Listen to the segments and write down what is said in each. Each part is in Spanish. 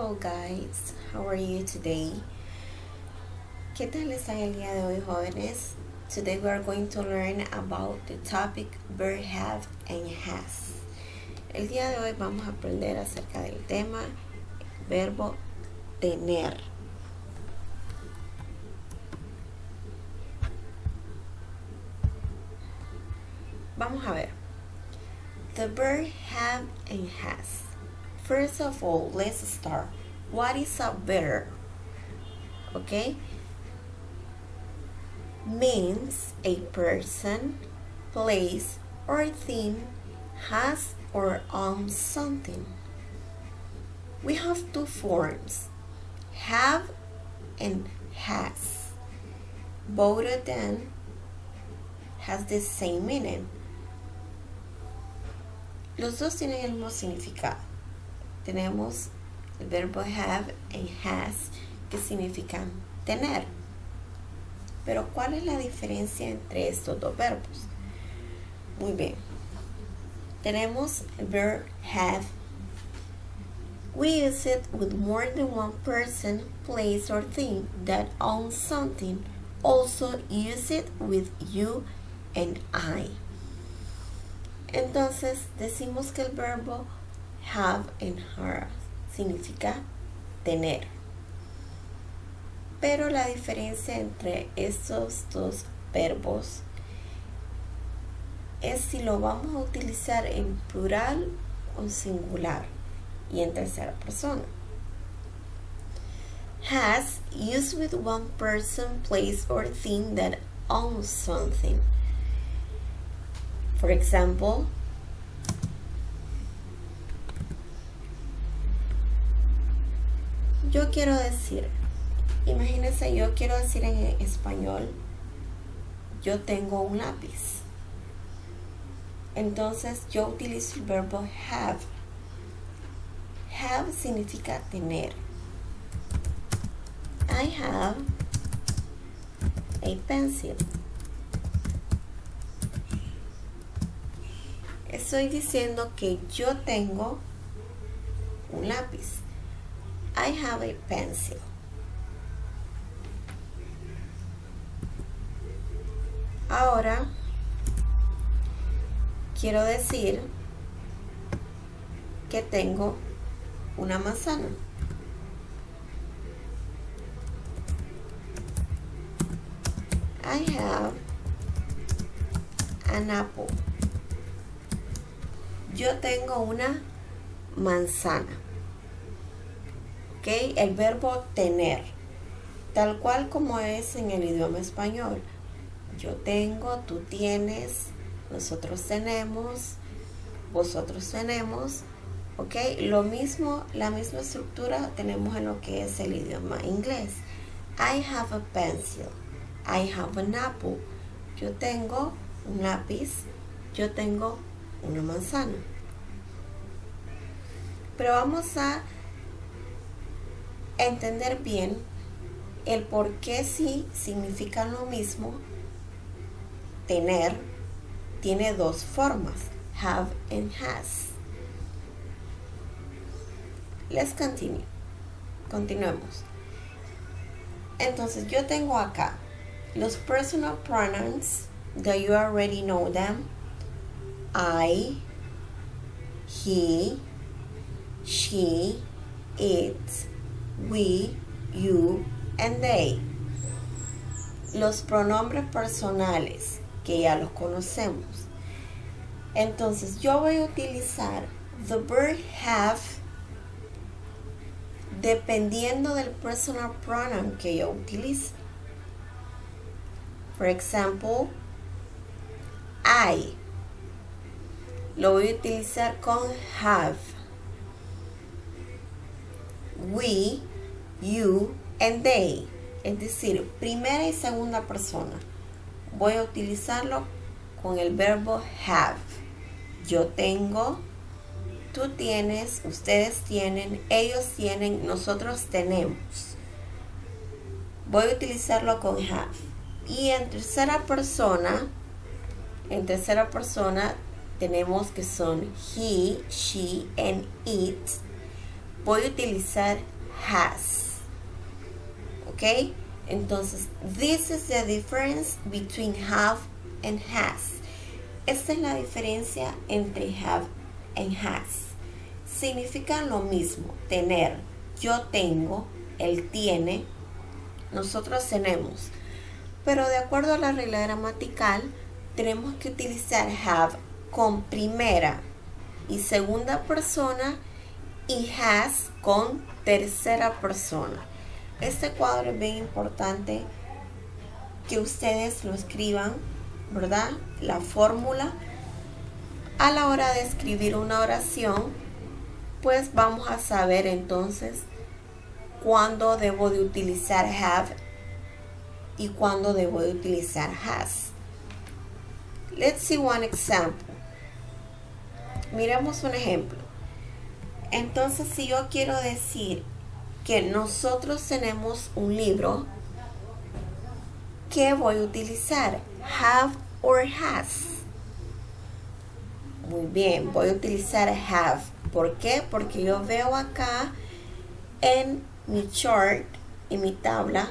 Hello guys, how are you today? ¿Qué tal están el día de hoy, jóvenes? Today we are going to learn about the topic verb have and has. El día de hoy vamos a aprender acerca del tema verbo tener. Vamos a ver. The verb have and has. First of all, let's start. What is a verb? Okay? Means a person, place, or thing has or owns something. We have two forms, have and has. Both of them has the same meaning. Los dos tienen el mismo significado. Tenemos el verbo have and has, que significan tener. Pero ¿cuál es la diferencia entre estos dos verbos? Muy bien. Tenemos el verb have. We use it with more than one person, place, or thing that owns something. Also use it with you and I. Entonces decimos que el verbo have and has significa tener. Pero la diferencia entre estos dos verbos es si lo vamos a utilizar en plural o singular y en tercera persona. Has used with one person, place, or thing that owns something. For example, yo quiero decir, imagínense, yo quiero decir en español, yo tengo un lápiz. Entonces yo utilizo el verbo have. Have significa tener. I have a pencil. Estoy diciendo que yo tengo un lápiz. I have a pencil. Ahora quiero decir que tengo una manzana. I have an apple. Yo tengo una manzana. ¿Ok? El verbo tener, tal cual como es en el idioma español. Yo tengo, tú tienes, nosotros tenemos, vosotros tenemos. ¿Ok? Lo mismo, la misma estructura tenemos en lo que es el idioma inglés. I have a pencil. I have an apple. Yo tengo un lápiz. Yo tengo una manzana. Pero vamos a entender bien el por qué sí significan lo mismo. Tener tiene dos formas, have and has. Let's continue. Continuemos. Entonces yo tengo acá los personal pronouns that you already know them. I, he, she, it, we, you, and they. Los pronombres personales que ya los conocemos. Entonces yo voy a utilizar the verb have dependiendo del personal pronoun que yo utilice. For example, I lo voy a utilizar con have. We, you, and they. Es decir, primera y segunda persona. Voy a utilizarlo con el verbo have. Yo tengo, tú tienes, ustedes tienen, ellos tienen, nosotros tenemos. Voy a utilizarlo con have. Y en tercera persona tenemos que son he, she, and it. Voy a utilizar has. ¿Ok? Entonces, this is the difference between have and has. Esta es la diferencia entre have and has. Significan lo mismo, tener. Yo tengo, él tiene, nosotros tenemos. Pero de acuerdo a la regla gramatical, tenemos que utilizar have con primera y segunda persona y has con tercera persona. Este cuadro es bien importante que ustedes lo escriban, ¿verdad? La fórmula. A la hora de escribir una oración, pues vamos a saber entonces cuándo debo de utilizar have y cuándo debo de utilizar has. Let's see one example. Miremos un ejemplo. Entonces, si yo quiero decir que nosotros tenemos un libro, ¿qué voy a utilizar? Have or has. Muy bien, voy a utilizar have. ¿Por qué? Porque yo veo acá en mi chart, en mi tabla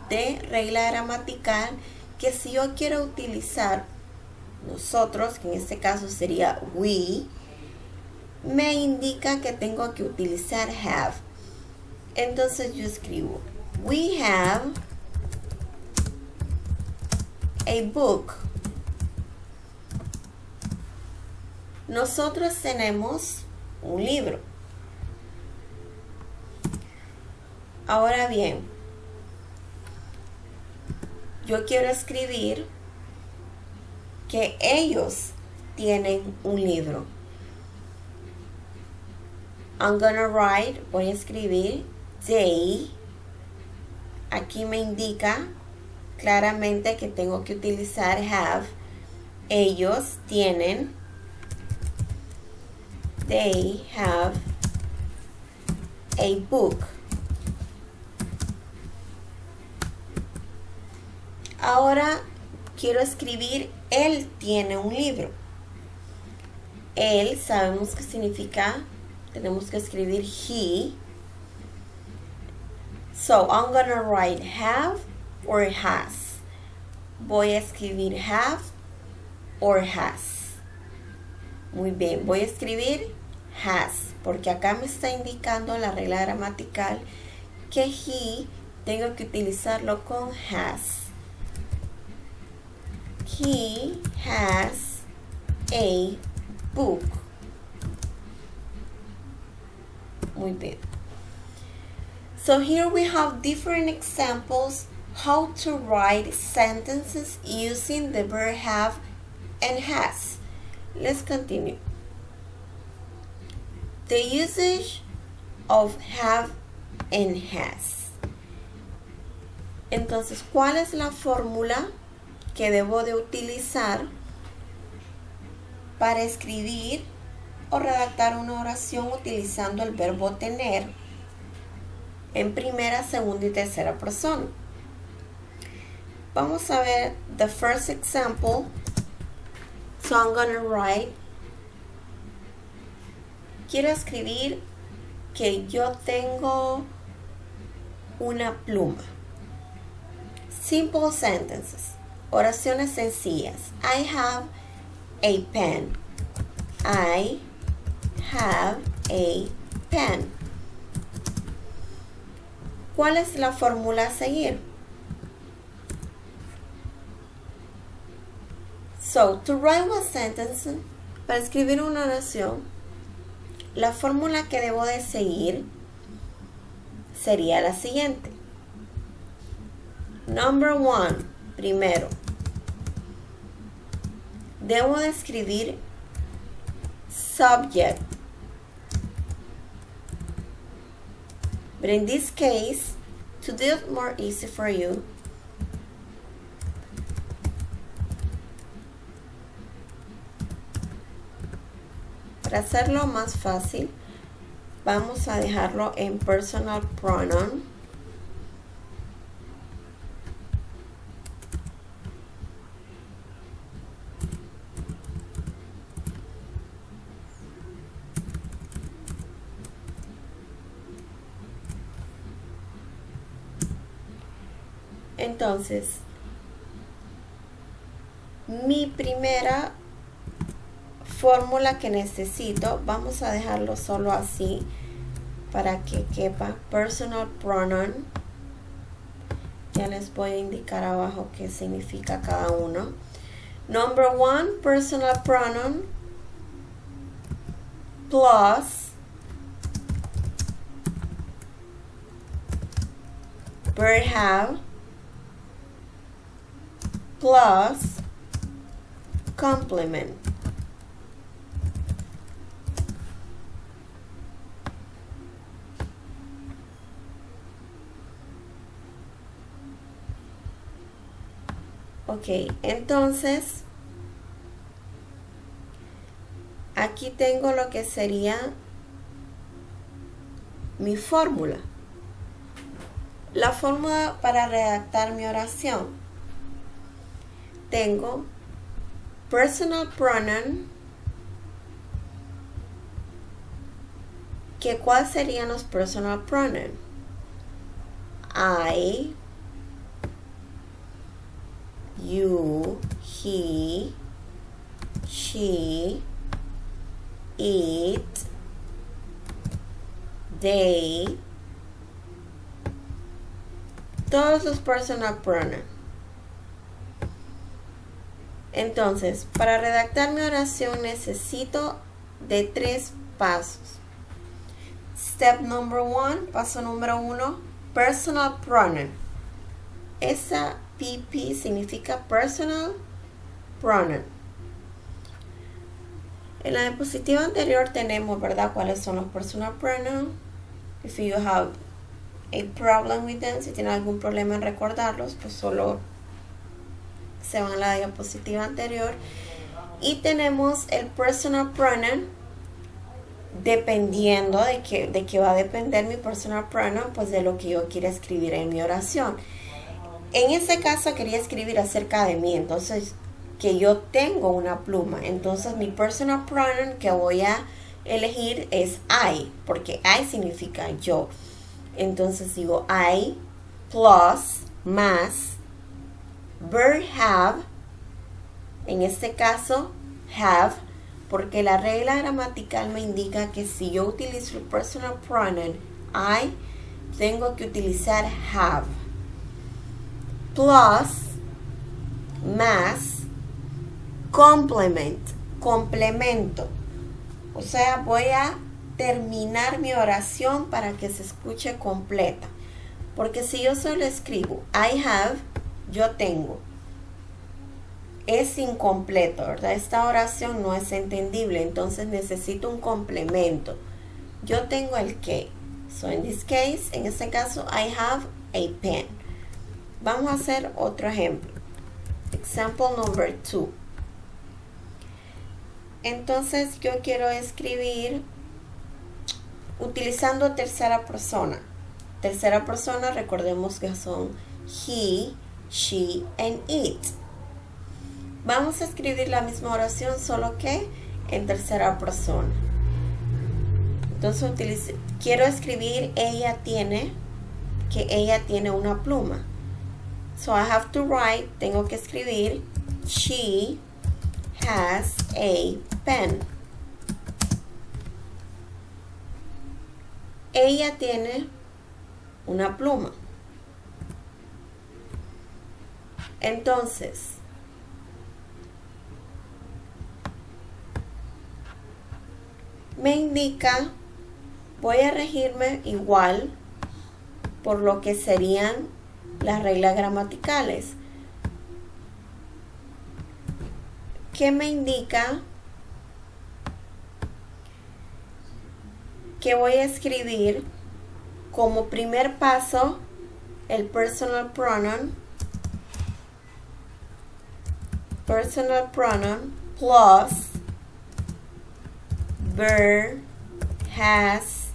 de regla gramatical, que si yo quiero utilizar nosotros, que en este caso sería we, me indica que tengo que utilizar have. Entonces yo escribo, we have a book. Nosotros tenemos un libro. Ahora bien, yo quiero escribir que ellos tienen un libro. I'm gonna write, voy a escribir they. Aquí me indica claramente que tengo que utilizar have. Ellos tienen, they have a book. Ahora quiero escribir él tiene un libro. Él, sabemos que significa, tenemos que escribir he. So, I'm gonna write have or has. Voy a escribir have or has. Muy bien, voy a escribir has, porque acá me está indicando la regla gramatical que he tengo que utilizarlo con has. He has a book. Muy bien. So here we have different examples how to write sentences using the verb have and has. Let's continue. The usage of have and has. Entonces, ¿cuál es la fórmula que debo de utilizar para escribir o redactar una oración utilizando el verbo tener en primera, segunda y tercera persona? Vamos a ver the first example. So I'm gonna write, quiero escribir que yo tengo una pluma. Simple sentences. Oraciones sencillas. I have a pen. I have a pen. ¿Cuál es la fórmula a seguir? So, to write a sentence, para escribir una oración, la fórmula que debo de seguir sería la siguiente. Number one, primero, debo de escribir subject. But in this case, to do it more easy for you, para hacerlo más fácil, vamos a dejarlo en personal pronoun. Entonces, mi primera fórmula que necesito, vamos a dejarlo solo así para que quepa. Personal pronoun, ya les voy a indicar abajo qué significa cada uno. Number one, personal pronoun plus verb have plus complement. Ok, entonces aquí tengo lo que sería mi fórmula. La fórmula para redactar mi oración. Tengo personal pronoun, que ¿cuáles serían los personal pronoun? I, you, he, she, it, they, todos los personal pronoun. Entonces, para redactar mi oración necesito de 3 pasos. Step number 1, paso número 1, personal pronoun. Esa PP significa personal pronoun. En la diapositiva anterior tenemos, ¿verdad?, cuáles son los personal pronouns. If you have a problem with them, si tienen algún problema en recordarlos, pues solo se van a la diapositiva anterior. Y tenemos el personal pronoun, dependiendo de qué va a depender mi personal pronoun, pues de lo que yo quiera escribir en mi oración. En este caso quería escribir acerca de mí, entonces que yo tengo una pluma. Entonces mi personal pronoun que voy a elegir es I, porque I significa yo. Entonces digo I plus más verb have, en este caso have, porque la regla gramatical me indica que si yo utilizo el personal pronoun I, tengo que utilizar have, plus más complement, complemento. O sea, voy a terminar mi oración para que se escuche completa. Porque si yo solo escribo I have, yo tengo, es incompleto, ¿verdad? Esta oración no es entendible, entonces necesito un complemento. Yo tengo el que. So in this case, en este caso, I have a pen. Vamos a hacer otro ejemplo. Example number 2. Entonces yo quiero escribir utilizando tercera persona. Tercera persona, recordemos que son he, she, and it. Vamos a escribir la misma oración, solo que en tercera persona. Entonces quiero escribir ella tiene, que ella tiene una pluma. So I have to write, tengo que escribir she has a pen. Ella tiene una pluma. Entonces, me indica, voy a regirme igual por lo que serían las reglas gramaticales. ¿Qué me indica? Que voy a escribir como primer paso el personal pronoun plus verb has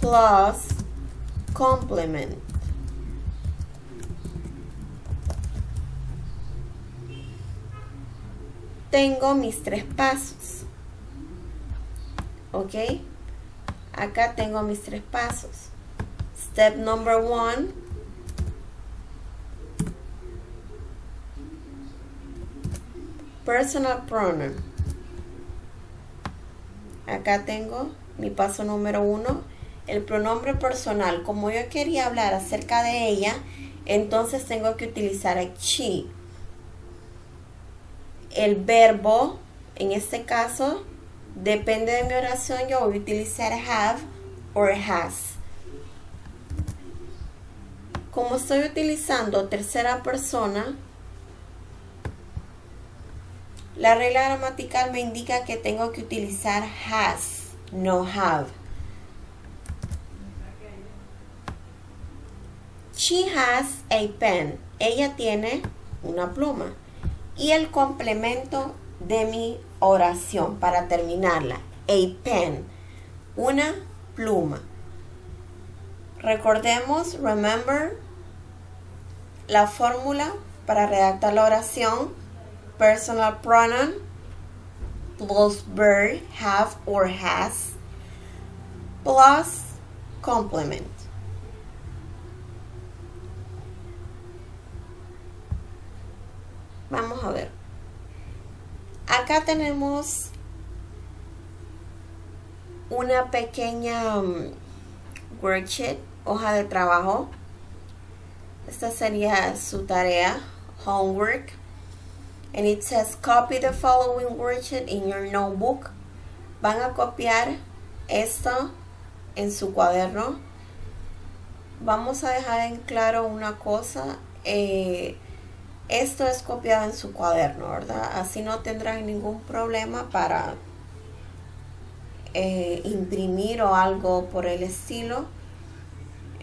plus complement. Tengo mis 3 pasos. ¿Ok? Acá tengo mis 3 pasos. Step number 1. Personal pronoun. Acá tengo mi paso número 1, el pronombre personal. Como yo quería hablar acerca de ella, entonces tengo que utilizar a she. El verbo, en este caso, depende de mi oración, yo voy a utilizar have or has. Como estoy utilizando tercera persona, la regla gramatical me indica que tengo que utilizar has, no have. She has a pen. Ella tiene una pluma. Y el complemento de mi oración para terminarla. A pen. Una pluma. Recordemos, remember, la fórmula para redactar la oración. Personal pronoun plus verb, have or has, plus complement. Vamos a ver. Acá tenemos una pequeña worksheet, hoja de trabajo. Esta sería su tarea, homework. And it says copy the following worksheet in your notebook. Van a copiar esto en su cuaderno. Vamos a dejar en claro una cosa. Esto es copiado en su cuaderno, ¿verdad? Así no tendrán ningún problema para imprimir o algo por el estilo.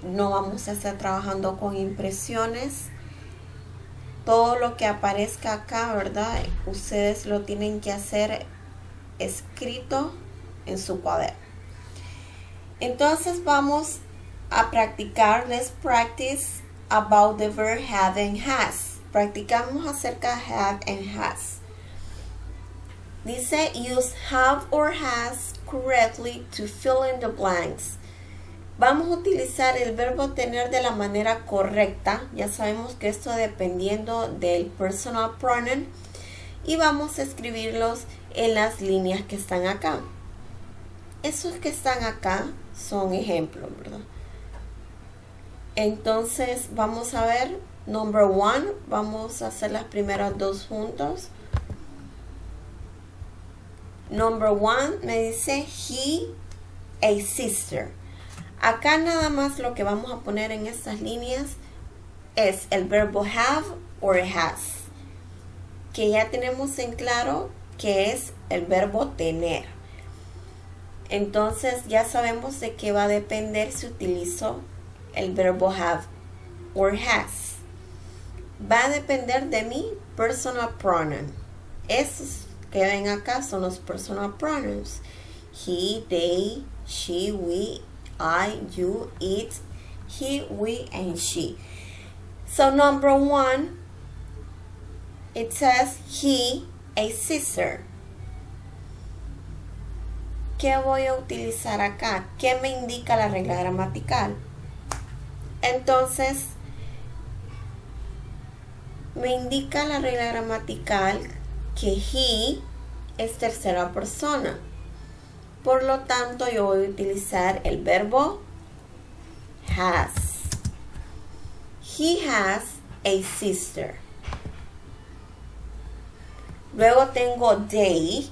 No vamos a estar trabajando con impresiones. Todo lo que aparezca acá, ¿verdad? Ustedes lo tienen que hacer escrito en su cuaderno. Entonces vamos a practicar. Let's practice about the verb have and has. Practicamos acerca de have and has. Dice, use have or has correctly to fill in the blanks. Vamos a utilizar el verbo tener de la manera correcta. Ya sabemos que esto dependiendo del personal pronoun. Y vamos a escribirlos en las líneas que están acá. Esos que están acá son ejemplos, ¿verdad? Entonces vamos a ver. Number 1. Vamos a hacer las primeras dos juntos. Number 1 me dice he, a sister. Acá nada más lo que vamos a poner en estas líneas es el verbo have or has, que ya tenemos en claro que es el verbo tener. Entonces ya sabemos de qué va a depender si utilizo el verbo have or has. Va a depender de mi personal pronoun. Estos que ven acá son los personal pronouns. He, they, she, we, I, you, it, he, we, and she. So number 1, it says he, a sister. ¿Qué voy a utilizar acá? ¿Qué me indica la regla gramatical? Entonces, me indica la regla gramatical que he es tercera persona. Por lo tanto, yo voy a utilizar el verbo has. He has a sister. Luego tengo they.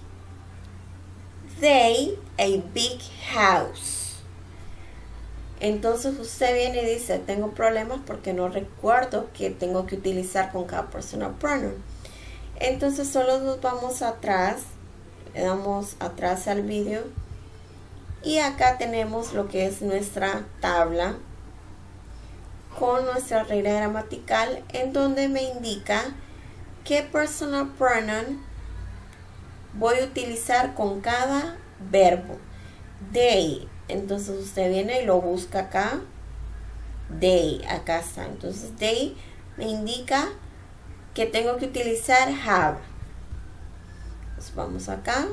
They, a big house. Entonces usted viene y dice, tengo problemas porque no recuerdo qué tengo que utilizar con cada personal pronoun. Entonces solo nos vamos atrás, le damos atrás al vídeo y acá tenemos lo que es nuestra tabla con nuestra regla gramatical en donde me indica qué personal pronoun voy a utilizar con cada verbo. They, entonces usted viene y lo busca acá. They, acá está. Entonces they me indica que tengo que utilizar have. Entonces vamos acá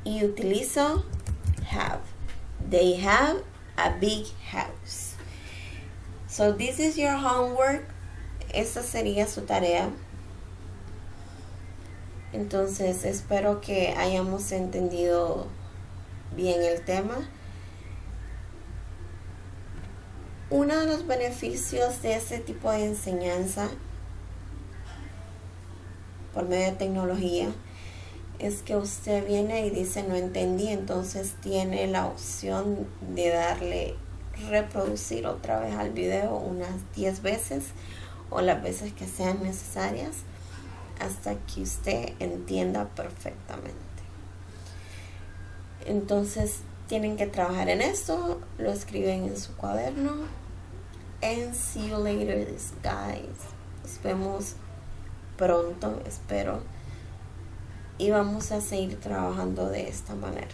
y utilizo have. They have a big house. So this is your homework. esa sería su tarea. Entonces espero que hayamos entendido bien el tema. Uno de los beneficios de este tipo de enseñanza por medio de tecnología es que usted viene y dice no entendí, entonces tiene la opción de darle reproducir otra vez al video unas 10 veces o las veces que sean necesarias hasta que usted entienda perfectamente. Entonces tienen que trabajar en esto, lo escriben en su cuaderno. And see you later, guys. Nos vemos pronto, espero. Y vamos a seguir trabajando de esta manera.